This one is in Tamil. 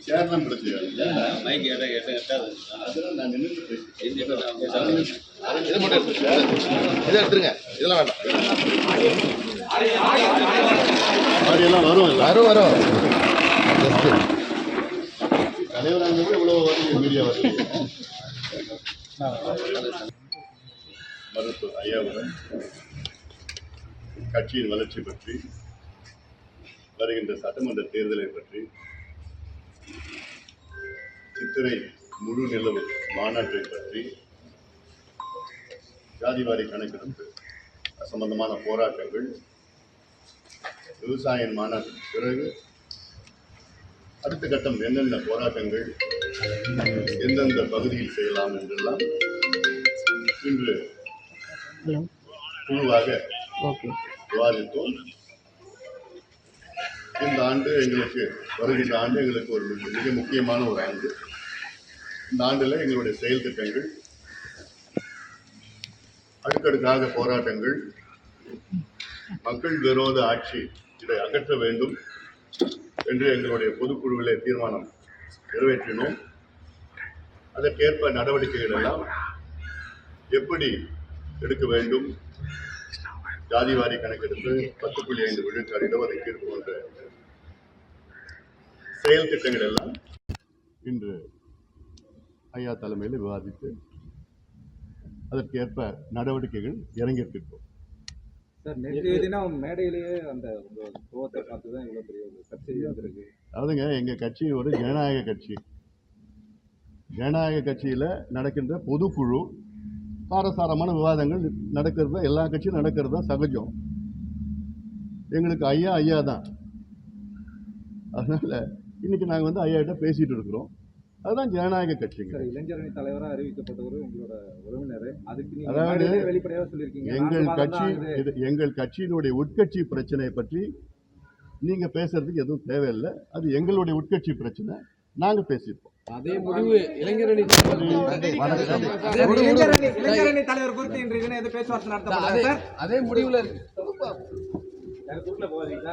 சேர்லாம் பிரச்சனை அதெல்லாம் நான் நின்று இதை மட்டும் இதை எடுத்துருங்க. இதெல்லாம் வேண்டாம். ஆடியெல்லாம் வரும் வரும் தலைவராக இவ்வளோ வருது மீடியா வருது. மருத்துவர் ஐயாவுடன் கட்சியின் வளர்ச்சி பற்றி, வருகின்ற சட்டமன்ற தேர்தலை பற்றி, சித்திரை முழு நிலவு மாநாட்டை பற்றி, ஜாதிவாரி கணக்கெடுப்பு சம்பந்தமான போராட்டங்கள், விவசாய மாநாட்டுக்கு பிறகு அடுத்த கட்டம் என்னென்ன போராட்டங்கள் எந்தெந்த பகுதியில் செய்யலாம் என்றெல்லாம் இன்று குழுவாக விவாதித்தோம். இந்த ஆண்டு எங்களுக்கு வருகின்ற ஆண்டு எங்களுக்கு ஒரு மிக முக்கியமான ஒரு ஆண்டு. இந்த ஆண்டில் எங்களுடைய செயல் திட்டங்கள், அடுக்கடுக்காக போராட்டங்கள், மக்கள் விரோத ஆட்சி இதை அகற்ற வேண்டும் என்று எங்களுடைய பொதுக்குழுவிலே தீர்மானம் நிறைவேற்றினோம். அதற்கேற்ப நடவடிக்கைகள் எல்லாம் எப்படி எடுக்க வேண்டும், ஜாதிவாரி கணக்கெடுப்பு, 10.5 விழுக்காடு இடஒதுக்கீடு போன்ற செயல் திட்டங்கள் எல்லாம் இன்று ஐயா தலைமையில் விவாதித்து அதற்கேற்ப நடவடிக்கைகள் இறங்கியிருக்கிறோம். சார், நேற்றைய தினம் மேடையிலேயே அந்த கோவத்தை பார்த்து தான் இவ்வளோ பெரிய ஒரு சர்ச்சை வந்திருக்கு. அதாவதுங்க, எங்கள் கட்சி ஒரு ஜனநாயக கட்சி. ஜனநாயக கட்சியில் நடக்கின்ற பொதுக்குழு காரசாரமான விவாதங்கள் நடக்கிறது தான், எல்லா கட்சியும் நடக்கிறது தான் சகஜம். எங்களுக்கு ஐயா தான். அதனால் இன்னைக்கு நாங்கள் ஐயாட்ட பேசிகிட்டு இருக்கிறோம். அதுதான் ஜனநாயக கட்சிங்க. இளைஞரணி தலைவராக அறிவிக்கப்பட்டவர் உங்களோட உறவினர். அதுக்கு அதாவது வெளிப்படையாக சொல்லியிருக்கீங்க. எங்கள் கட்சியினுடைய உட்கட்சி பிரச்சனையை பற்றி நீங்க பேசுறதுக்கு எதுவும் தேவையில்லை. அது எங்களுடைய உட்கட்சி பிரச்சனை, நாங்க பேசியிருக்கோம். அதே முடிவு இளைஞரணி தலைவர் குறித்து இன்றைய தினம் எது பேச்சுவார்த்தை நடத்த அதே முடிவுல போகாதீங்க.